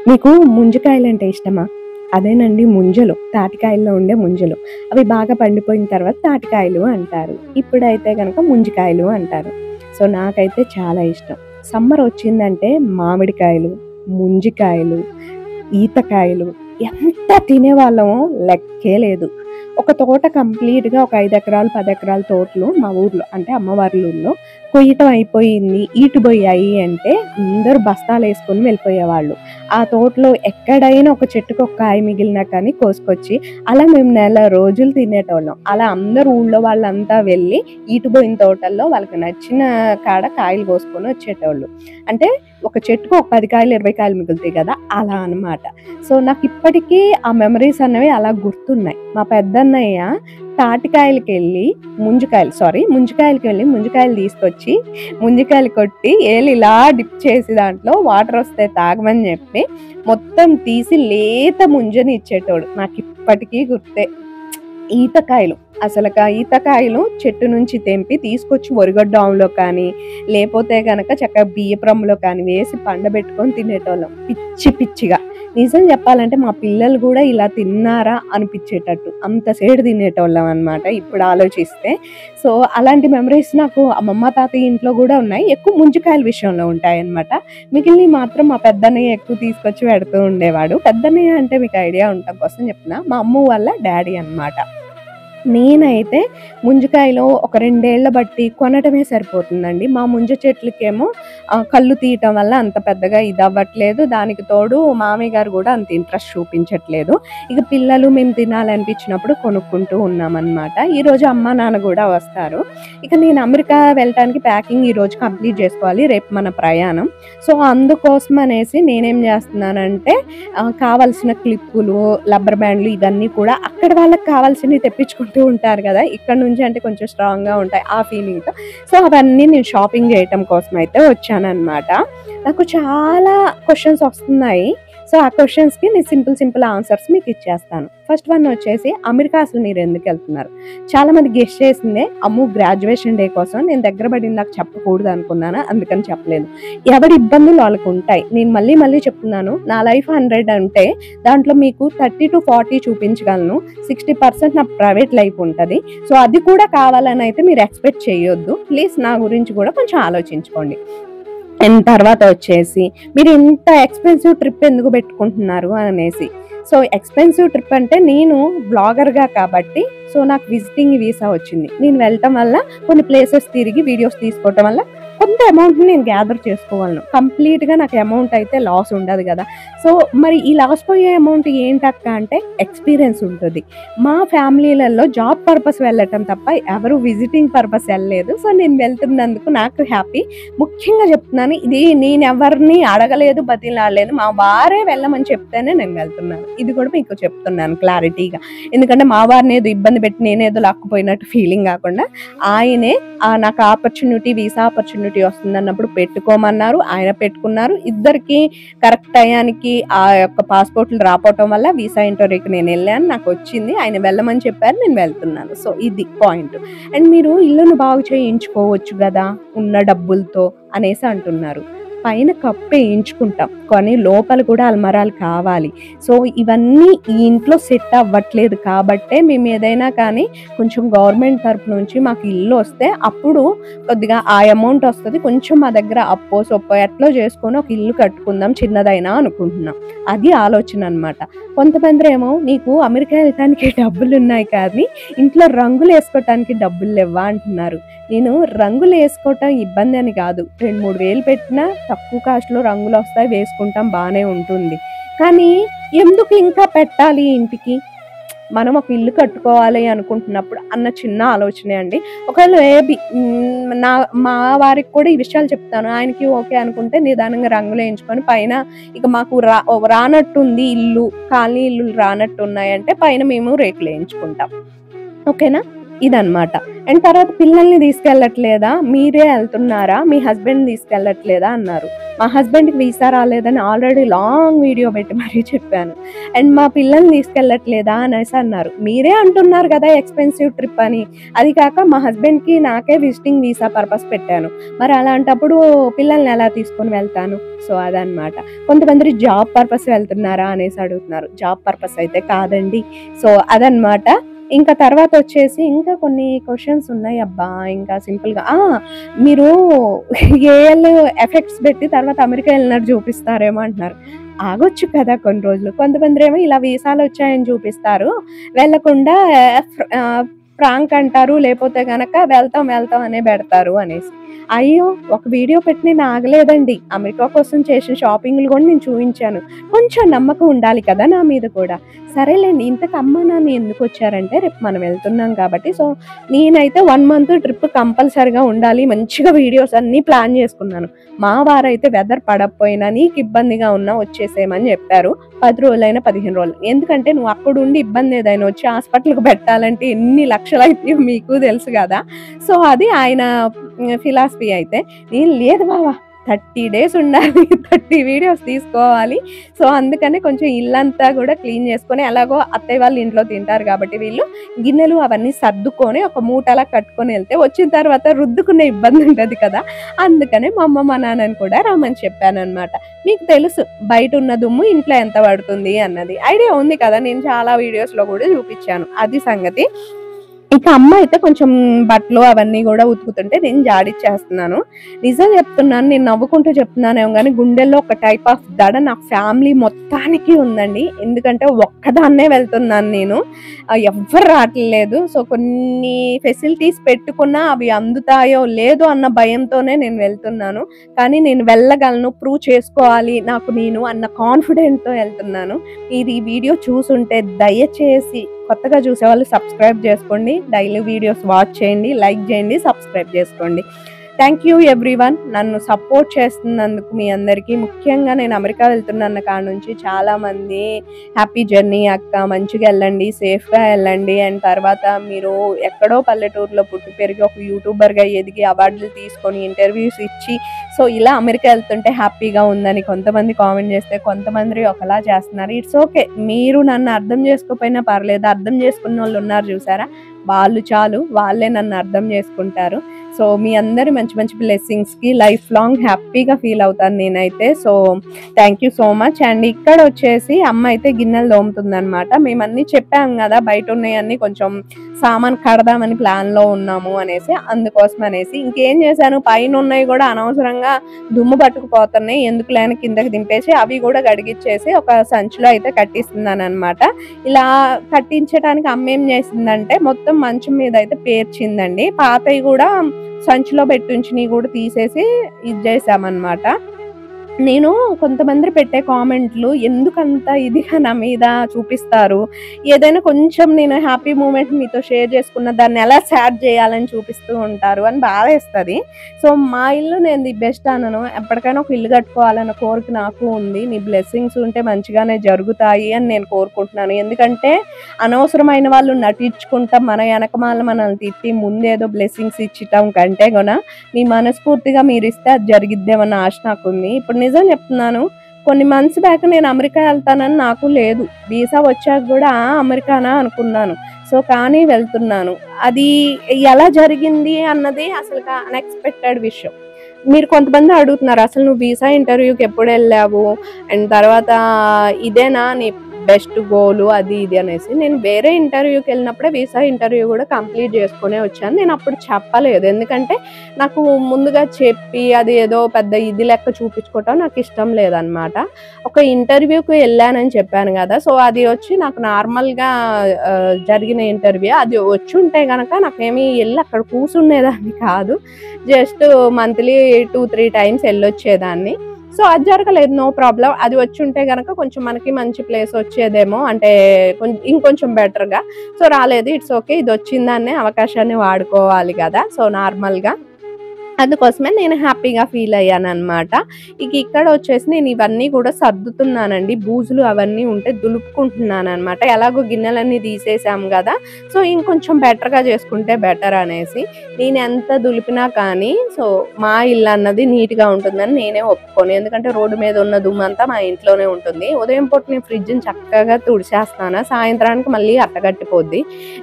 మీకు ముంజికాయలంటే ఇష్టమా? అదేనండి ముంజలు. తాటికాయల్లో ఉండే ముంజలు. అవి బాగా పండిపోయిన తర్వాత తాటికాయలు అంటారు. ఇప్పుడైతే గనక ముంజికాయలు అంటారు. సో, నాకైతే చాలా ఇష్టం. సమ్మర్ వచ్చిందంటే మామిడికాయలు, ముంజికాయలు, ఈతకాయలు ఎంత తినేవాళ్ళమో లెక్కే లేదు. ఒక తోట కంప్లీట్‌గా ఒక 5 ఎకరాలు, 10 ఎకరాల తోటలు మా ఊర్లో అంటే అమ్మవారి ఊర్లో కొయ్యటం అయిపోయింది. ఈటుబొయ్యాయి అంటే అందరూ బస్తాలేసుకొని వెళ్ళిపోయేవాళ్ళు. ఆ తోటలో ఎక్కడైనా ఒక చెట్టుకి ఒక కాయ మిగిలినా కానీ కోసుకొచ్చి అలా మేము నెల రోజులు తినేటోళ్ళం. అలా అందరూ ఊళ్ళో వాళ్ళంతా వెళ్ళి ఈటుబోయిన తోటల్లో వాళ్ళకి నచ్చిన కాడ కాయలు కోసుకొని వచ్చేటోళ్ళు. అంటే ఒక చెట్టుకు ఒక 10 కాయలు, 20 కాయలు మిగులుతాయి కదా! అలా అనమాట. సో, నాకిప్పటికీ ఆ మెమరీస్ అనేవి అలా గుర్తున్నాయి. మా పెద్దన్నయ్య తాటికాయలకెళ్ళి ముంజికాయలకెళ్ళి ముంజికాయలు తీసుకొచ్చి ముంజికాయలు కొట్టి ఏళ్ళు ఇలా డిప్ చేసి దాంట్లో వాటర్ వస్తే తాగమని చెప్పి మొత్తం తీసి లేత ముంజని ఇచ్చేటోడు. నాకిప్పటికీ గుర్తే. ఈతకాయలు ఈతకాయలు చెట్టు నుంచి తెంపి తీసుకొచ్చి ఒరిగడ్డాంలో కానీ లేకపోతే గనక చక్కగా బియ్యప్రమ్ములో కానీ వేసి పండబెట్టుకొని తినేటోళ్ళం పిచ్చిగా. నిజం చెప్పాలంటే మా పిల్లలు కూడా ఇలా తిన్నారా అనిపించేటట్టు అంత సేడు తినేటోళ్ళం అనమాట ఇప్పుడు ఆలోచిస్తే. సో, అలాంటి మెమరీస్ నాకు అమ్మమ్మ తాతయ్య ఇంట్లో కూడా ఉన్నాయి. ఎక్కువ ముంజికాయల విషయంలో ఉంటాయన్నమాట. మిగిలినవి మాత్రం మా పెద్దన్నయ్య ఎక్కువ తీసుకొచ్చి పెడుతూ ఉండేవాడు. పెద్దన్నయ్య అంటే మీకు ఐడియా ఉండటం కోసం చెప్తున్నా, మా అమ్మ వాళ్ళ డాడీ అనమాట. నేనైతే ముంజికాయలు ఒక 2 ఏళ్ల బట్టి కొనటమే సరిపోతుందండి. మా ముంజ చెట్లకేమో కళ్ళు తీయటం వల్ల అంత పెద్దగా ఇదవ్వట్లేదు. దానికి తోడు మామయ్య గారు కూడా అంత ఇంట్రెస్ట్ చూపించట్లేదు. ఇక పిల్లలు మేము తినాలనిపించినప్పుడు కొనుక్కుంటూ ఉన్నామన్నమాట. ఈరోజు అమ్మ నాన్న కూడా వస్తారు. ఇక నేను అమెరికా వెళ్ళటానికి ప్యాకింగ్ ఈరోజు కంప్లీట్ చేసుకోవాలి. రేపు మన ప్రయాణం. సో, అందుకోసం అనేసి నేనేం చేస్తున్నానంటే కావాల్సిన క్లిప్పులు, రబ్బర్ బ్యాండ్లు ఇవన్నీ కూడా అక్కడ వాళ్ళకి కావాల్సినవి తెప్పించుకుంటూ ఉంటారు కదా, ఇక్కడ నుంచి అంటే కొంచెం స్ట్రాంగ్ గా ఉంటాయి ఆ ఫీలింగ్ తో. సో, అవన్నీ నేను షాపింగ్ చేయటం కోసం అయితే వచ్చానన్నమాట. నాకు చాలా క్వశ్చన్స్ వస్తున్నాయి. సో, ఆ క్వశ్చన్స్ కి నేను సింపుల్ ఆన్సర్స్ మీకు ఇచ్చేస్తాను. ఫస్ట్ వన్ వచ్చేసి, అమెరికా అసలు మీరు ఎందుకు వెళ్తున్నారు? చాలా మంది గెస్ట్ చేసిందే అమ్ము గ్రాడ్యుయేషన్ డే కోసం. నేను దగ్గర పడింది నాకు చెప్పకూడదు అనుకున్నాను, అందుకని చెప్పలేదు. ఎవరి ఇబ్బందులు వాళ్ళకు ఉంటాయి. నేను మళ్ళీ చెప్తున్నాను, నా లైఫ్ 100 అంటే దాంట్లో మీకు 30 to 40 చూపించగలను. 60% నా ప్రైవేట్ లైఫ్ ఉంటుంది. సో, అది కూడా కావాలని అయితే మీరు ఎక్స్పెక్ట్ చేయొద్దు. ప్లీజ్ నా గురించి కూడా కొంచెం ఆలోచించుకోండి. అండ్ తర్వాత వచ్చేసి, మీరు ఇంత ఎక్స్పెన్సివ్ ట్రిప్ ఎందుకు పెట్టుకుంటున్నారు అనేసి. సో, ఎక్స్పెన్సివ్ ట్రిప్ అంటే నేను బ్లాగర్గా కాబట్టి సో నాకు విజిటింగ్ వీసా వచ్చింది. నేను వెళ్ళటం వల్ల కొన్ని ప్లేసెస్ తిరిగి వీడియోస్ తీసుకోవటం వల్ల కొంత అమౌంట్ని నేను గ్యాదర్ చేసుకోగలను. కంప్లీట్గా నాకు అమౌంట్ అయితే లాస్ ఉండదు కదా. సో, మరి ఈ లాస్ పోయే అమౌంట్ ఏంటక్క అంటే ఎక్స్పీరియన్స్ ఉంటుంది. మా ఫ్యామిలీలలో జాబ్ పర్పస్ వెళ్ళటం తప్ప ఎవరు విజిటింగ్ పర్పస్ వెళ్ళలేదు. సో, నేను వెళ్తున్నందుకు నాకు హ్యాపీ. ముఖ్యంగా చెప్తున్నాను, ఇది నేను ఎవరిని అడగలేదు, బతిలాడలేదు. మా వారే వెళ్ళమని చెప్తేనే నేను వెళ్తున్నాను. ఇది కూడా మీకు చెప్తున్నాను క్లారిటీగా. ఎందుకంటే మా వారిని ఏదో ఇబ్బంది పెట్టి నేనేదో లాక్కుపోయినట్టు ఫీలింగ్ కాకుండా ఆయనే నాకు వీసా ఆపర్చునిటీ వస్తుంది అన్నప్పుడు పెట్టుకోమన్నారు. ఆయన పెట్టుకున్నారు. ఇద్దరికి కరెక్ట్ టయానికి ఆ యొక్క పాస్పోర్ట్లు రాపోవటం వల్ల వీసా ఇంటర్వ్యూకి నేను వెళ్ళాను, నాకు వచ్చింది. ఆయన వెళ్ళమని చెప్పారు, నేను వెళ్తున్నాను. సో, ఇది పాయింట్. అండ్ మీరు ఇల్లును బాగు చేయించుకోవచ్చు కదా ఉన్న డబ్బులతో అనేసి అంటున్నారు. పైన కప్పు వేయించుకుంటాం కానీ లోపల కూడా అల్మరాలు కావాలి. సో, ఇవన్నీ ఈ ఇంట్లో సెట్ అవ్వట్లేదు కాబట్టే మేము ఏదైనా కానీ కొంచెం గవర్నమెంట్ తరపు నుంచి మాకు ఇల్లు వస్తే అప్పుడు కొద్దిగా ఆ అమౌంట్ వస్తుంది. కొంచెం మా దగ్గర అప్పో సొప్పో ఎట్లో చేసుకొని ఒక ఇల్లు కట్టుకుందాం చిన్నదైనా అనుకుంటున్నాం. అది ఆలోచన అనమాట. కొంతమంది ఏమో నీకు అమెరికా వెళ్ళటానికి డబ్బులు ఉన్నాయి కానీ ఇంట్లో రంగులు వేసుకోవటానికి డబ్బులు లేవా అంటున్నారు. నేను రంగులు వేసుకోవటం ఇబ్బంది అని కాదు. 2-3 వేలు పెట్టినా తక్కువ కాస్ట్లో రంగులు వస్తాయి, వేసుకుంటాం, బాగానే ఉంటుంది. కానీ ఎందుకు ఇంకా పెట్టాలి ఇంటికి? మనం ఒక ఇల్లు కట్టుకోవాలి అనుకుంటున్నప్పుడు అన్న చిన్న ఆలోచనే అండి. ఒకవేళ మా వారికి కూడా ఈ విషయాలు చెప్తాను. ఆయనకి ఓకే అనుకుంటే నిదానంగా రంగులు వేయించుకొని పైన ఇక మాకు రానట్టుంది ఇల్లు, కాలనీ ఇల్లు రానట్టు ఉన్నాయంటే పైన మేము రేకులు వేయించుకుంటాం. ఓకేనా? ఇదనమాట. అండ్ తర్వాత పిల్లల్ని తీసుకెళ్ళట్లేదా, మీరే వెళ్తున్నారా, మీ హస్బెండ్ తీసుకెళ్ళట్లేదా అన్నారు. మా హస్బెండ్కి వీసా రాలేదని ఆల్రెడీ లాంగ్ వీడియో పెట్టి మరీ చెప్పాను. అండ్ మా పిల్లల్ని తీసుకెళ్ళట్లేదా అనేసి అన్నారు. మీరే అంటున్నారు కదా ఎక్స్పెన్సివ్ ట్రిప్ అని, అది కాక మా హస్బెండ్కి నాకే విజిటింగ్ వీసా పర్పస్ పెట్టాను, మరి అలాంటప్పుడు పిల్లల్ని ఎలా తీసుకొని వెళ్తాను. సో అదనమాట. కొంతమంది జాబ్ పర్పస్ వెళ్తున్నారా అనేసి అడుగుతున్నారు. జాబ్ పర్పస్ అయితే కాదండి. సో అదనమాట. ఇంకా తర్వాత వచ్చేసి ఇంకా కొన్ని క్వశ్చన్స్ ఉన్నాయి అబ్బా. ఇంకా సింపుల్గా మీరు ఏఎల్ ఎఫెక్ట్స్ పెట్టి తర్వాత అమెరికా వెళ్ళినట్టు చూపిస్తారేమో అంటున్నారు. ఆగొచ్చు కదా కొన్ని రోజులు. కొంతమంది ఏమో ఇలా వీసాలు వచ్చాయని చూపిస్తారు, వెళ్ళకుండా ప్రాంక్ అంటారు, లేకపోతే గనక వెళ్తాం అనే పెడతారు అనేసి. అయ్యో, ఒక వీడియో పెట్టి నేను ఆగలేదండి. అమెరికా కోసం చేసిన షాపింగ్లు కూడా నేను చూపించాను. కొంచెం నమ్మకం ఉండాలి కదా నా మీద కూడా. సరేలేండి, ఇంతకు అమ్మ నాన్న ఎందుకు వచ్చారంటే రేపు మనం వెళ్తున్నాం కాబట్టి. సో నేనైతే 1 month ట్రిప్ కంపల్సరిగా ఉండాలి, మంచిగా వీడియోస్ అన్నీ ప్లాన్ చేసుకున్నాను. మా వారైతే వెదర్ పడకపోయినా నీకు ఇబ్బందిగా ఉన్నా వచ్చేసేయమని చెప్పారు. 10 రోజులైనా 15 రోజులు. ఎందుకంటే నువ్వు అక్కడ ఉండి ఇబ్బంది ఏదైనా వచ్చి హాస్పిటల్కి పెట్టాలంటే ఎన్ని లక్షలు అయితే మీకు తెలుసు కదా. సో అది ఆయన ఫిలాసఫీ అయితే. నేను లేదు బావా, 30 days ఉండాలి, 30 వీడియోస్ తీసుకోవాలి. సో అందుకనే కొంచెం ఇల్లంతా కూడా క్లీన్ చేసుకొని, ఎలాగో అత్తయ్య వాళ్ళు ఇంట్లో తింటారు కాబట్టి వీళ్ళు గిన్నెలు అవన్నీ సర్దుకొని ఒక మూటలా కట్టుకొని వెళ్తే వచ్చిన తర్వాత రుద్దుకునే ఇబ్బంది ఉంటుంది కదా. అందుకనే మా అమ్మ మా నాన్నని కూడా రమ్మని చెప్పాను అనమాట. మీకు తెలుసు బయట ఉన్న దుమ్ము ఇంట్లో ఎంత పడుతుంది అన్నది ఐడియా ఉంది కదా. నేను చాలా వీడియోస్లో కూడా చూపించాను. అది సంగతి. ఇక అమ్మ అయితే కొంచెం బట్టలు అవన్నీ కూడా ఉతుకుతుంటే నేను జాడిచ్చేస్తున్నాను. నిజం చెప్తున్నాను, నేను నవ్వుకుంటూ చెప్తున్నానేమో కానీ గుండెల్లో ఒక టైప్ ఆఫ్ దడ నా ఫ్యామిలీ మొత్తానికి ఉందండి. ఎందుకంటే ఒక్కదాన్నే వెళ్తున్నాను నేను, ఎవ్వరు రావట్లేదు. సో కొన్ని ఫెసిలిటీస్ పెట్టుకున్నా అవి అందుతాయో లేదో అన్న భయంతోనే నేను వెళ్తున్నాను. కానీ నేను వెళ్ళగలను, ప్రూవ్ చేసుకోవాలి నాకు నేను అన్న కాన్ఫిడెంట్తో వెళ్తున్నాను. మీరు ఈ వీడియో చూసుంటే దయచేసి కొత్తగా చూసేవాళ్ళు సబ్స్క్రైబ్ చేసుకోండి, డైలీ వీడియోస్ వాచ్ చేయండి, లైక్ చేయండి, సబ్స్క్రైబ్ చేసుకోండి. థ్యాంక్ యూ ఎవ్రీవన్, నన్ను సపోర్ట్ చేస్తున్నందుకు మీ అందరికీ. ముఖ్యంగా నేను అమెరికా వెళ్తున్న కాడ నుంచి చాలామంది హ్యాపీ జర్నీ అక్క, మంచిగా వెళ్ళండి, సేఫ్గా వెళ్ళండి, అండ్ తర్వాత మీరు ఎక్కడో పల్లెటూరులో పుట్టి పెరిగి ఒక యూట్యూబర్గా ఎదిగి అవార్డులు తీసుకొని ఇంటర్వ్యూస్ ఇచ్చి సో ఇలా అమెరికా వెళ్తుంటే హ్యాపీగా ఉందని కొంతమంది కామెంట్ చేస్తే, కొంతమంది ఒకలా చేస్తున్నారు. ఇట్స్ ఓకే, మీరు నన్ను అర్థం చేసుకోకపోయినా పర్లేదు, అర్థం చేసుకున్న వాళ్ళు ఉన్నారు చూసారా, వాళ్ళు చాలు, వాళ్ళే నన్ను అర్థం చేసుకుంటారు. సో మీ అందరి మంచి మంచి బ్లెస్సింగ్స్కి లైఫ్ లాంగ్ హ్యాపీగా ఫీల్ అవుతాను నేనైతే. So thank you so much. And ఇక్కడ వచ్చేసి అమ్మ అయితే గిన్నెలు తోముతుంది అనమాట. మేము అన్నీ చెప్పాం కదా బయట ఉన్నాయన్నీ కొంచెం సామాన్ కడదామని ప్లాన్లో ఉన్నాము అనేసి, అందుకోసం అనేసి ఇంకేం చేశాను, పైన ఉన్నాయి కూడా అనవసరంగా దుమ్ము పట్టుకుపోతున్నాయి, ఎందుకు లేని కిందకి దింపేసి అవి కూడా గడిగిచ్చేసి ఒక సంచిలో అయితే కట్టిస్తున్నాను అనమాట. ఇలా కట్టించడానికి అమ్మ ఏం చేసిందంటే మొత్తం మంచం మీద అయితే పేర్చిందండి. పాతవి కూడా సంచిలో పెట్టించినవి కూడా తీసేసి ఇది చేసామన్నమాట. నేను కొంతమంది పెట్టే కామెంట్లు ఎందుకంత ఇదిగా నా మీద చూపిస్తారు, ఏదైనా కొంచెం నేను హ్యాపీ మూమెంట్ మీతో షేర్ చేసుకున్న దాన్ని ఎలా సాడ్ చేయాలని చూపిస్తూ ఉంటారు అని బాధేస్తుంది. సో మా ఇల్లు నేను ది బెస్ట్ అనను, ఎప్పటికైనా ఒక ఇల్లు కట్టుకోవాలన్న కోరిక నాకు ఉంది. నీ బ్లెస్సింగ్స్ ఉంటే మంచిగానే జరుగుతాయి అని నేను కోరుకుంటున్నాను. ఎందుకంటే అనవసరమైన వాళ్ళు నటించుకుంటాం, మన వెనకమాల మనల్ని తిట్టి ముందేదో బ్లెస్సింగ్స్ ఇచ్చటం కంటే కూడా మీ మనస్ఫూర్తిగా మీరు ఇస్తే అది జరిగిద్దేమన్న ఆశ నాకుంది. ఇప్పుడు నిజం చెప్తున్నాను, కొన్ని మంత్స్ బ్యాక్ నేను అమెరికా వెళ్తానని నాకు లేదు, వీసా వచ్చాక కూడా అమెరికానా అనుకున్నాను. సో కానీ వెళ్తున్నాను. అది ఎలా జరిగింది అన్నది అసలు అన్ఎక్స్పెక్టెడ్ విషయం. మీరు కొంతమంది అడుగుతున్నారు అసలు నువ్వు వీసా ఇంటర్వ్యూకి ఎప్పుడు వెళ్ళావు, అండ్ తర్వాత ఇదేనా నీ బెస్ట్ గోలు అది ఇది అనేసి. నేను వేరే ఇంటర్వ్యూకి వెళ్ళినప్పుడే వీసా ఇంటర్వ్యూ కూడా కంప్లీట్ చేసుకునే వచ్చాను. నేను అప్పుడు చెప్పలేదు, ఎందుకంటే నాకు ముందుగా చెప్పి అది ఏదో పెద్ద ఇది లెక్క చూపించుకోవటం నాకు ఇష్టం లేదనమాట. ఒక ఇంటర్వ్యూకి వెళ్ళానని చెప్పాను కదా, సో అది వచ్చి నాకు నార్మల్గా జరిగిన ఇంటర్వ్యూ. అది వచ్చి ఉంటే కనుక నాకేమీ వెళ్ళి అక్కడ కూర్చునేదాన్ని కాదు, జస్ట్ మంత్లీ 2-3 times వెళ్ళొచ్చేదాన్ని. సో అది జరగలేదు, నో ప్రాబ్లం. అది వచ్చి ఉంటే కనుక కొంచెం మనకి మంచి ప్లేస్ వచ్చేదేమో, అంటే ఇంకొంచెం బెటర్గా. సో రాలేదు, ఇట్స్ ఓకే. ఇది వచ్చిందనే అవకాశాన్ని వాడుకోవాలి కదా. సో నార్మల్గా అందుకోసమే నేను హ్యాపీగా ఫీల్ అయ్యాననమాట. ఇక్కడ వచ్చేసి నేను ఇవన్నీ కూడా సర్దుతున్నానండి. బూజులు అవన్నీ ఉంటే దులుపుకుంటున్నాననమాట. ఎలాగో గిన్నెలన్నీ తీసేసాం గదా! సో, ఇంకొంచెం బెటర్‌గా చేసుకుంటే బెటర్ అనేసి. నేను ఎంత దులిపినా కానీ మా ఇల్లు అన్నది నీట్‌గా ఉంటుందని నేనే ఒప్పుకోను. ఎందుకంటే రోడ్డు మీద ఉన్న దుమ్మంతా మా ఇంట్లోనే ఉంటుంది. ఉదయం పూట నేను ఫ్రిడ్జ్‌ని చక్కగా తుడిచేస్తాను. సాయంత్రానికి మళ్ళీ అట్టగట్టిపోద్ది.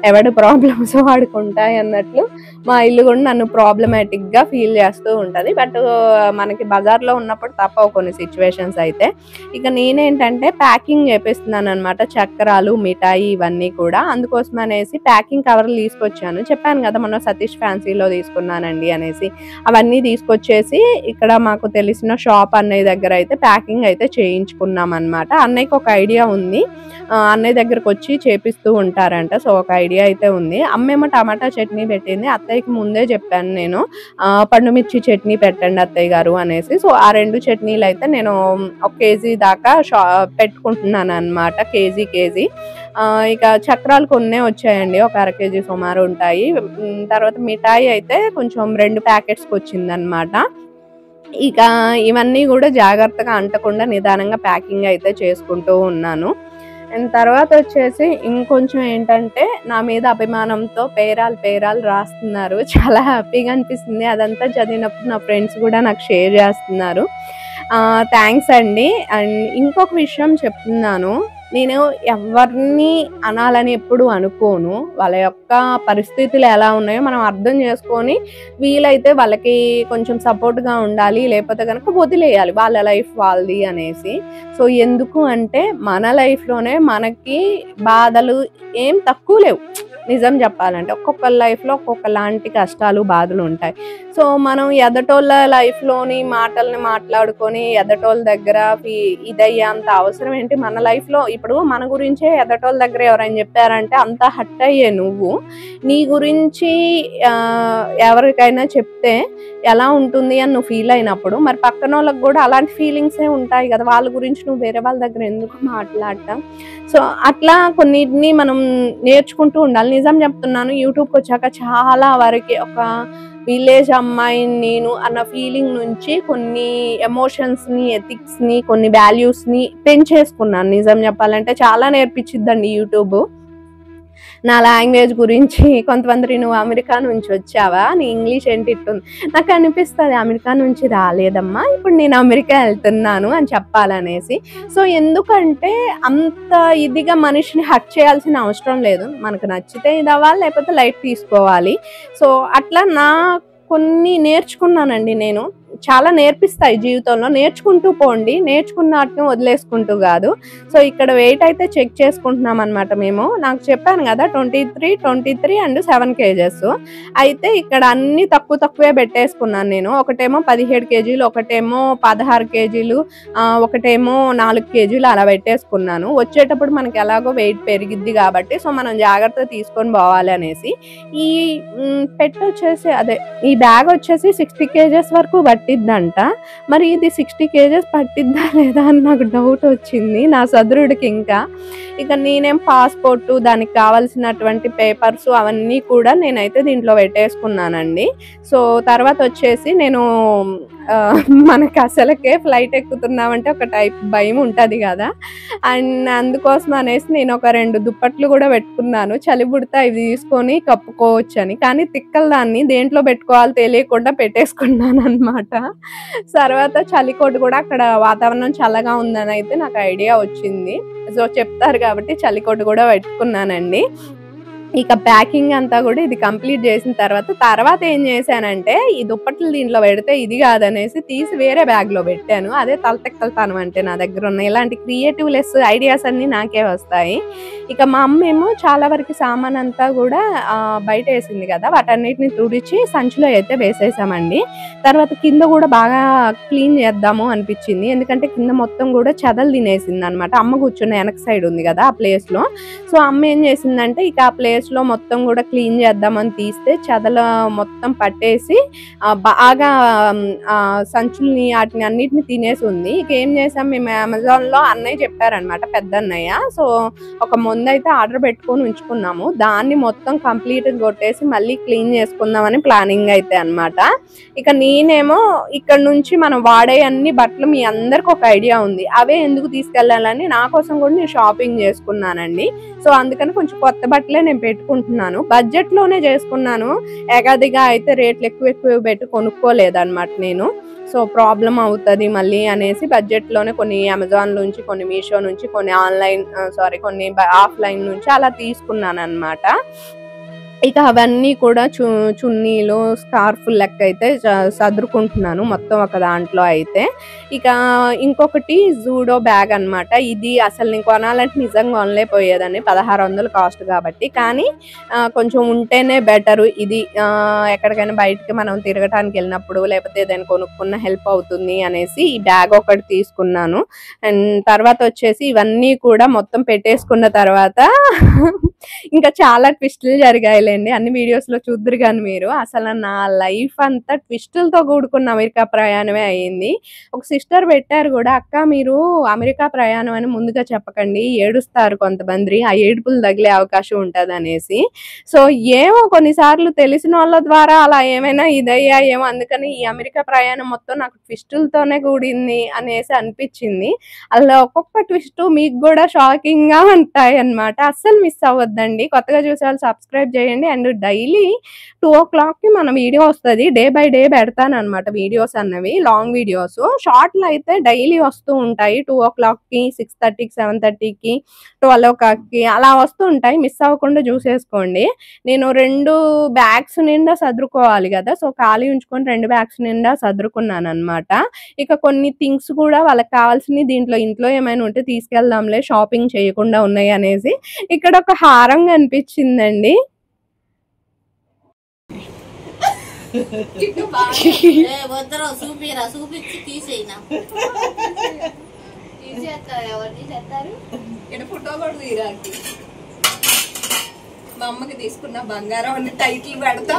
ఎవడి ప్రాబ్లమ్స్ వాడికుంటాయి అన్నట్లు మా ఇల్లు కూడా నన్ను ప్రాబ్లమాటిక్‌గా ఫీల్ చేస్తూ ఉంటది. బట్ మనకి బజార్‌లో ఉన్నప్పుడు తప్పవు కొన్ని సిట్యుయేషన్స్ అయితే. నేనేంటంటే ప్యాకింగ్ చేపిస్తున్నాననమాట. చక్రాలు, మిఠాయి ఇవన్నీ కూడా. అందుకోసం అనేసి ప్యాకింగ్ కవర్లు తీసుకొచ్చాను. చెప్పాను కదా మొన్న సతీష్ ఫ్యాన్సీలో తీసుకున్నానండి అనేసి. అవన్నీ తీసుకొచ్చేసి ఇక్కడ మాకు తెలిసిన షాప్ అన్నయ్య దగ్గర అయితే ప్యాకింగ్ అయితే చేయించుకున్నాం అనమాట. అన్నయ్యకి ఒక ఐడియా ఉంది. అన్నయ్య దగ్గరకు వచ్చి చేపిస్తూ ఉంటారంట. సో, ఒక ఐడియా అయితే ఉంది. అమ్మేమో టమాటా చట్నీ పెట్టింది. అత్తయ్యకి ముందే చెప్పాను నేను, పండుమిర్చి చట్నీ పెట్టండి అత్తయ్య గారు అనేసి. సో, ఆ 2 చట్నీలు అయితే నేను 1 కేజీ దాకా పెట్టుకుంటున్నాను అనమాట. కేజీ. చక్రాలు కొన్నే వచ్చాయండి. ఒక 1/2 కేజీ సుమారు ఉంటాయి. తర్వాత మిఠాయి అయితే కొంచెం 2 ప్యాకెట్స్‌కి వచ్చిందనమాట. ఇవన్నీ కూడా జాగ్రత్తగా అంటకుండా నిదానంగా ప్యాకింగ్ అయితే చేసుకుంటూ ఉన్నాను. అండ్ తర్వాత వచ్చేసి ఇంకొంచెం ఏంటంటే నా మీద అభిమానంతో పేరాలు రాస్తున్నారు. చాలా హ్యాపీగా అనిపిస్తుంది. అదంతా చదివినప్పుడు నా ఫ్రెండ్స్ కూడా నాకు షేర్ చేస్తున్నారు. థ్యాంక్స్ అండి. అండ్ ఇంకొక విషయం చెప్తున్నాను, నేను ఎవరిని అనాలని ఎప్పుడు అనుకోను. వాళ్ళ యొక్క పరిస్థితులు ఎలా ఉన్నాయో మనం అర్థం చేసుకొని వీలైతే వాళ్ళకి కొంచెం సపోర్ట్గా ఉండాలి, లేకపోతే కనుక వదిలేయాలి, వాళ్ళ లైఫ్ వాళ్ళది అనేసి. సో, ఎందుకు అంటే మన లైఫ్లోనే మనకి బాధలు ఏం తక్కువ లేవు. నిజం చెప్పాలంటే ఒక్కొక్కరి లైఫ్లో ఒక్కొక్కలాంటి కష్టాలు, బాధలు ఉంటాయి. సో, మనం ఎదటోళ్ళ లైఫ్లోని మాటల్ని మాట్లాడుకొని ఎదటోళ్ళ దగ్గర ఇదయ్యేంత అవసరం ఏంటి? మన లైఫ్లో ఇప్పుడు మన గురించే ఎదటోళ్ళ దగ్గర ఎవరైనా చెప్పారంటే అంత హర్ట్ అయ్యే నువ్వు నీ గురించి ఎవరికైనా చెప్తే ఎలా ఉంటుంది అని నువ్వు ఫీల్ అయినప్పుడు, మరి పక్కన వాళ్ళకి కూడా అలాంటి ఫీలింగ్సే ఉంటాయి కదా. వాళ్ళ గురించి నువ్వు వేరే వాళ్ళ దగ్గర ఎందుకు మాట్లాడటం? సో, అట్లా కొన్నిటిని మనం నేర్చుకుంటూ ఉండాలి. నిజం చెప్తున్నాను, యూట్యూబ్కి వచ్చాక చాలా వరకు ఒక విలేజ్ అమ్మాయిని నేను అన్న ఫీలింగ్ నుంచి కొన్ని ఎమోషన్స్ని, ఎథిక్స్ని, కొన్ని వాల్యూస్ని పెంచేసుకున్నాను. నిజం చెప్పాలంటే చాలా నేర్పించిద్దండి యూట్యూబ్. నా లాంగ్వేజ్ గురించి కొంతమంది నువ్వు అమెరికా నుంచి వచ్చావా, నీ ఇంగ్లీష్ ఏంటి ఇట్టుంది, నాకు అనిపిస్తుంది అమెరికా నుంచి రాలేదమ్మా, ఇప్పుడు నేను అమెరికా వెళ్తున్నాను అని చెప్పాలనేసి. సో, ఎందుకంటే అంత ఇదిగా మనిషిని హర్ట్ చేయాల్సిన అవసరం లేదు. మనకు నచ్చితే ఇది అవ్వాలి, లేకపోతే లైట్ తీసుకోవాలి. సో, అట్లా కొన్ని నేర్చుకున్నానండి నేను. చాలా నేర్పిస్తాయి జీవితంలో. నేర్చుకుంటూ పోండి, నేర్చుకున్న వాటిని వదిలేసుకుంటూ కాదు. సో, ఇక్కడ వెయిట్ అయితే చెక్ చేసుకుంటున్నాం అనమాట మేము. నాకు చెప్పాను కదా 23 అండ్ 7 కేజెస్. అయితే ఇక్కడ అన్ని తక్కువే పెట్టేసుకున్నాను నేను. ఒకటేమో 17 కేజీలు, ఒకటేమో 16 కేజీలు, ఒకటేమో 4 కేజీలు అలా పెట్టేసుకున్నాను. వచ్చేటప్పుడు మనకి ఎలాగో వెయిట్ పెరిగిద్ది కాబట్టి సో మనం జాగ్రత్త తీసుకొని పోవాలి అనేసి. ఈ ఈ బ్యాగ్ వచ్చేసి 60 కేజెస్ వరకు పట్టిద్దంట. మరి ఇది 60 కేజెస్ పట్టిద్దా లేదా అని నాకు డౌట్ వచ్చింది నా సదరుడికి. నేనేం పాస్పోర్టు, దానికి కావాల్సినటువంటి పేపర్స్ అవన్నీ కూడా నేనైతే దీంట్లో పెట్టేసుకున్నానండి. సో, తర్వాత వచ్చేసి నేను మనకి అసలకే ఫ్లైట్ ఎక్కుతున్నామంటే ఒక టైప్ భయం ఉంటుంది కదా, అండ్ అందుకోసం అనేసి నేను ఒక 2 దుప్పట్లు కూడా పెట్టుకున్నాను. చలి పుడితే ఇవి తీసుకొని కప్పుకోవచ్చు అని. కానీ తిక్కల దాన్ని దేంట్లో పెట్టుకోవాలో తెలియకుండా పెట్టేసుకున్నాను అనమాట. తర్వాత చలికోటు కూడా అక్కడ వాతావరణం చల్లగా ఉందని అయితే నాకు ఐడియా వచ్చింది. సో, చెప్తారు కాబట్టి చలికోటు కూడా పెట్టుకున్నానండి. ప్యాకింగ్ అంతా కూడా ఇది కంప్లీట్ చేసిన తర్వాత ఏం చేశానంటే, ఈ దుప్పట్లు దీంట్లో పెడితే ఇది కాదనేసి తీసి వేరే బ్యాగ్లో పెట్టాను. అదే తలతెక్కలతనం అంటే నా దగ్గర ఉన్న ఇలాంటి క్రియేటివ్లెస్ ఐడియాస్ అన్నీ నాకే వస్తాయి. మా అమ్మ ఏమో చాలా వరకు సామాన్ అంతా కూడా బయట వేసింది కదా, వాటన్నిటిని తుడిచి సంచిలో అయితే వేసేసామండి. తర్వాత కింద కూడా బాగా క్లీన్ చేద్దాము అనిపించింది. ఎందుకంటే కింద మొత్తం కూడా చెదలు తినేసింది అనమాట. అమ్మ కూర్చున్న వెనక సైడ్ ఉంది కదా ఆ ప్లేస్లో. సో, అమ్మ ఏం చేసిందంటే ఆ ప్లేస్ డేస్లో మొత్తం కూడా క్లీన్ చేద్దామని తీస్తే చెదల మొత్తం పట్టేసి బాగా సంచుల్ని వాటిని అన్నిటిని తినేసి ఉంది. ఇక ఏం చేసాం మేము, అమెజాన్లో అన్నయ్య చెప్పారనమాట, పెద్ద అన్నయ్య. సో ఒక ముందు అయితే ఆర్డర్ పెట్టుకొని ఉంచుకున్నాము, దాన్ని మొత్తం కంప్లీట్గా కొట్టేసి మళ్ళీ క్లీన్ చేసుకుందామని ప్లానింగ్ అయితే అనమాట. ఇక నేనేమో ఇక్కడ నుంచి మనం వాడే అన్ని బట్టలు మీ అందరికి ఒక ఐడియా ఉంది, అవే ఎందుకు తీసుకెళ్లాలని నా కోసం కూడా నేను షాపింగ్ చేసుకున్నానండి. సో అందుకని కొంచెం కొత్త బట్టలే నేను పెట్టుకుంటున్నాను, బడ్జెట్ లోనే చేసుకున్నాను. ఏకాదిగా అయితే రేట్లు ఎక్కువ పెట్టి కొనుక్కోలేదన్నమాట నేను. సో ప్రాబ్లం అవుతుంది మళ్ళీ అనేసి బడ్జెట్ లోనే కొన్ని అమెజాన్ నుంచి, కొన్ని మీషో నుంచి, కొన్ని కొన్ని ఆఫ్లైన్ నుంచి అలా తీసుకున్నాను అనమాట. ఇక అవన్నీ కూడా చున్నీలు, స్కార్ఫ్ లెక్క అయితే సదురుకుంటున్నాను మొత్తం ఒక దాంట్లో అయితే. ఇక ఇంకొకటి జూడో బ్యాగ్ అనమాట. ఇది అసలు నేను కొనాలంటే నిజంగా కొనలేకపోయేదాన్ని, 1600 కాస్ట్ కాబట్టి. కానీ కొంచెం ఉంటేనే బెటరు ఇది, ఎక్కడికైనా బయటకి మనం తిరగటానికి వెళ్ళినప్పుడు లేకపోతే ఏదైనా కొనుక్కున్న హెల్ప్ అవుతుంది అనేసి ఈ బ్యాగ్ ఒకటి తీసుకున్నాను. అండ్ తర్వాత వచ్చేసి ఇవన్నీ కూడా మొత్తం పెట్టేసుకున్న తర్వాత ఇంకా చాలా ట్విస్టులు జరిగాయిలేండి, అన్ని వీడియోస్లో చూద్దరు కానీ మీరు. అసలు నా లైఫ్ అంతా ట్విస్టులతో కూడుకున్న అమెరికా ప్రయాణమే అయ్యింది. ఒక సిస్టర్ పెట్టారు కూడా, అక్క మీరు అమెరికా ప్రయాణం అని ముందుగా చెప్పకండి, ఏడుస్తారు కొంతమంది, ఆ ఏడుపులు తగిలే అవకాశం ఉంటుంది అనేసి. సో ఏమో కొన్నిసార్లు తెలిసిన వాళ్ళ ద్వారా అలా ఏమైనా ఇదయ్యా ఏమో, అందుకని ఈ అమెరికా ప్రయాణం మొత్తం నాకు ట్విస్టులతోనే కూడింది అనేసి అనిపించింది. అలా ఒక్కొక్క ట్విస్ట్ మీకు కూడా షాకింగ్ గా ఉంటాయి అన్నమాట, అస్సలు మిస్ అవ్వద్దండి. కొత్తగా చూసే వాళ్ళు సబ్స్క్రైబ్ చేయండి. అండ్ డైలీ 2 o'clock కి మన వీడియో వస్తుంది, డే బై డే పెడతాను అనమాట వీడియోస్ అన్నవి, లాంగ్ వీడియోస్. షార్ట్లు అయితే డైలీ వస్తూ ఉంటాయి, 2 o'clock కి, 6:30కి, 7:30కి, 12 o'clock కి అలా వస్తూ ఉంటాయి. మిస్ అవ్వకుండా చూసేసుకోండి. నేను 2 బ్యాగ్స్ నిండా సదురుకోవాలి కదా, సో ఖాళీ ఉంచుకొని 2 బ్యాగ్స్ నిండా సదురుకున్నాను అనమాట. ఇక కొన్ని థింగ్స్ కూడా వాళ్ళకి కావాల్సినవి దీంట్లో, ఇంట్లో ఏమైనా ఉంటే తీసుకెళ్దాంలే షాపింగ్ చేయకుండా ఉన్నాయి అనేసి ఇక్కడ ఒక హారం కనిపించిందండి. ఫోటో కూడా తీరాకి మా అమ్మకి తీసుకున్న బంగారం అని టైటిల్ పెడతా.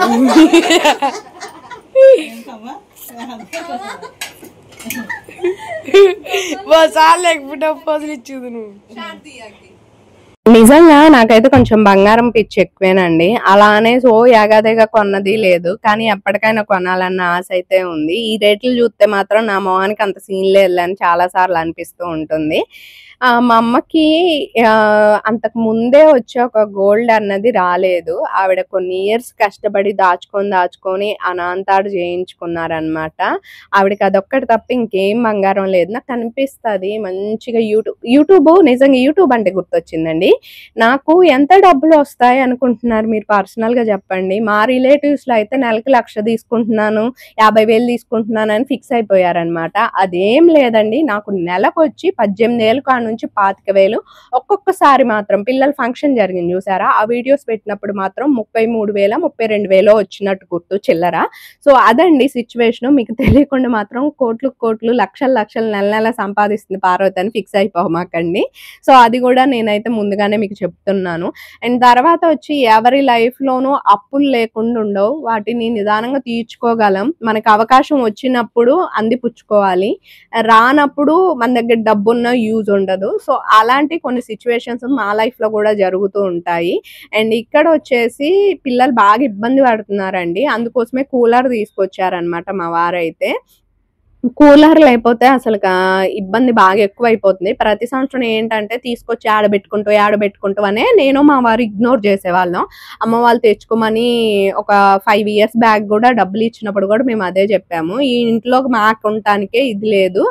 నిజంగా నాకైతే కొంచెం బంగారం పిచ్చి ఎక్కువేనండి, అలానే సో యాగాదేగా కొన్నది లేదు, కానీ ఎప్పటికైనా కొనాలన్న ఆశ అయితే ఉంది. ఈ రేట్లు చూస్తే మాత్రం నా మొహానికి అంత సీన్ లేదని చాలా సార్లు అనిపిస్తూ ఉంటుంది. మా అమ్మకి అంతకు ముందే వచ్చే ఒక గోల్డ్ అన్నది రాలేదు, ఆవిడ కొన్ని ఇయర్స్ కష్టపడి దాచుకొని అనాంతాడు చేయించుకున్నారనమాట. ఆవిడకి అదొక్కటి తప్ప ఇంకేం బంగారం లేదు. నాకు కనిపిస్తుంది మంచిగా యూట్యూబ్ నిజంగా యూట్యూబ్ అంటే గుర్తొచ్చిందండి. నాకు ఎంత డబ్బులు వస్తాయి అనుకుంటున్నారు మీరు, పర్సనల్ గా చెప్పండి. మా రిలేటివ్స్ లో అయితే నెలకి 1,00,000 తీసుకుంటున్నాను, 50,000 తీసుకుంటున్నాను అని ఫిక్స్ అయిపోయారనమాట. అదేం లేదండి, నాకు నెలకు వచ్చి 18,000 కాడ నుంచి 25,000. ఒక్కొక్కసారి మాత్రం పిల్లల ఫంక్షన్ జరిగింది చూసారా, ఆ వీడియోస్ పెట్టినప్పుడు మాత్రం 33,000 32,000 వచ్చినట్టు గుర్తు చిల్లర. సో అదండి సిచ్యువేషన్. మీకు తెలియకుండా మాత్రం కోట్లు లక్షలు నెల సంపాదిస్తుంది పార్వతి అని ఫిక్స్ అయిపోమాకండి. సో అది కూడా నేనైతే ముందుగానే మీకు చెప్తున్నాను. అండ్ తర్వాత వచ్చి ఎవరి లైఫ్ లోనూ అప్పులు లేకుండా ఉండవు, వాటిని నిదానంగా తీర్చుకోగలం. మనకు అవకాశం వచ్చినప్పుడు అందిపుచ్చుకోవాలి, రానప్పుడు మన దగ్గర డబ్బున్న యూజ్ ఉండదు. సో అలాంటి కొన్ని సిచ్యువేషన్స్ మా లైఫ్ లో కూడా జరుగుతూ ఉంటాయి. అండ్ ఇక్కడ వచ్చేసి పిల్లలు బాగా ఇబ్బంది పడుతున్నారండి, అందుకోసమే కూలర్ తీసుకొచ్చారనమాట మా వారైతే. కూలర్ లేకపోతే అసలు ఇబ్బంది బాగా ఎక్కువ అయిపోతుంది. ప్రతి సంవత్సరం ఏంటంటే తీసుకొచ్చి ఆడబెట్టుకుంటూ అనే నేను మా వారు ఇగ్నోర్ చేసేవాళ్ళం. అమ్మ వాళ్ళు తెచ్చుకోమని ఒక 5 years బ్యాక్ కూడా డబ్బులు ఇచ్చినప్పుడు కూడా మేము అదే చెప్పాము, ఈ ఇంట్లో మాకు ఉండటానికే ఇది లేదు,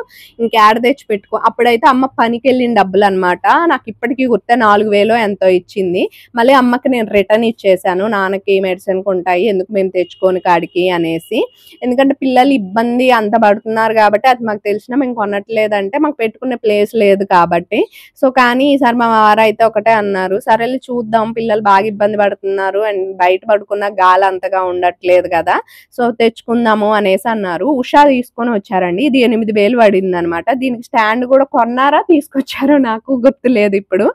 ఇంకేడ తెచ్చి పెట్టుకో. అప్పుడైతే అమ్మ పనికి వెళ్ళిన డబ్బులు అనమాట, నాకు ఇప్పటికీ గుర్తే 4,000 ఎంతో ఇచ్చింది. మళ్ళీ అమ్మకి నేను రిటర్న్ ఇచ్చేసాను, నాన్నకి మెడిసిన్కి ఉంటాయి ఎందుకు మేము తెచ్చుకోని కాడికి అనేసి. ఎందుకంటే పిల్లలు ఇబ్బంది అంత పడుతున్నారు కొన్నారు కాబట్టి అది మాకు తెలిసినా మేము కొనట్లేదంటే మాకు పెట్టుకునే ప్లేస్ లేదు కాబట్టి. సో కానీ ఈసారి మా వారైతే ఒకటే అన్నారు, సరేలే చూద్దాం పిల్లలు బాగా ఇబ్బంది పడుతున్నారు అండ్ బయట పడుకున్న గాలి అంతగా ఉండట్లేదు కదా, సో తెచ్చుకుందాము అనేసి అన్నారు. ఉషా తీసుకొని వచ్చారండి. ఇది 8,000 పడింది అనమాట. దీనికి స్టాండ్ కూడా కొన్నారా తీసుకొచ్చారో నాకు గుర్తులేదు ఇప్పుడు.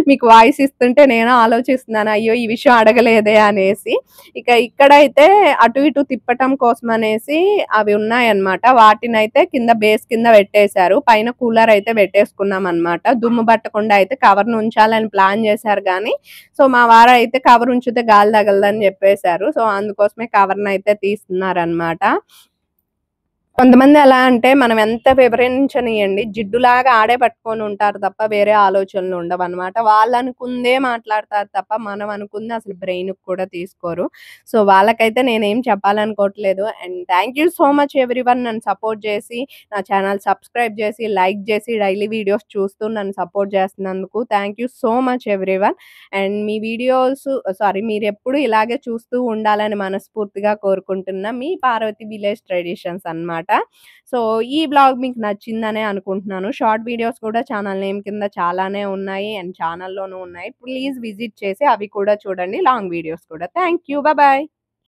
మీకు వాయిస్ ఇస్తుంటే నేను ఆలోచిస్తున్నాను, అయ్యో ఈ విషయం అడగలేదే అనేసి. ఇక ఇక్కడైతే అటు ఇటు తిప్పటం కోసం అనేసి అవి ఉన్నాయన్నమాట. వాటినైతే కింద బేస్ కింద పెట్టేశారు. పైన కూలర్ అయితే పెట్టేసుకున్నాం అనమాట. దుమ్ము పట్టకుండా అయితే కవర్ ఉంచాలని ప్లాన్ చేశారు కానీ సో మా వారు అయితే కవర్ ఉంచితే గాలి తగలదని చెప్పేశారు. సో అందుకోసమే కవర్ని అయితే తీస్తున్నారనమాట. కొంతమంది ఎలా అంటే మనం ఎంత వివరించనియండి జిడ్డులాగా ఆడే పట్టుకొని ఉంటారు తప్ప వేరే ఆలోచనలు ఉండవన్నమాట. వాళ్ళు అనుకుందే మాట్లాడతారు తప్ప మనం అనుకుంది అసలు బ్రెయిన్‌కి కూడా తీసుకోరు. సో వాళ్ళకైతే నేనేం చెప్పాలనుకోవట్లేదు. And thank you so much everyone నన్ను సపోర్ట్ చేసి, నా ఛానల్ సబ్స్క్రైబ్ చేసి, లైక్ చేసి, డైలీ వీడియోస్ చూస్తూ నన్ను సపోర్ట్ చేస్తున్నందుకు thank you so much everyone. And మీ వీడియోస్ మీరెప్పుడు ఇలాగే చూస్తూ ఉండాలని మనస్ఫూర్తిగా కోరుకుంటున్నా. మీ పార్వతి విలేజ్ ట్రెడిషన్స్ అన్నమాట. సో ఈ వ్లాగ్ మీకు నచ్చిందనే అనుకుంటున్నాను. షార్ట్ వీడియోస్ కూడా ఛానల్ నేమ్ కింద చాలానే ఉన్నాయి అండ్ ఛానల్లోనూ ఉన్నాయి. ప్లీజ్ విజిట్ చేసి అవి కూడా చూడండి. లాంగ్ వీడియోస్ కూడా. Thank you. బాయ్.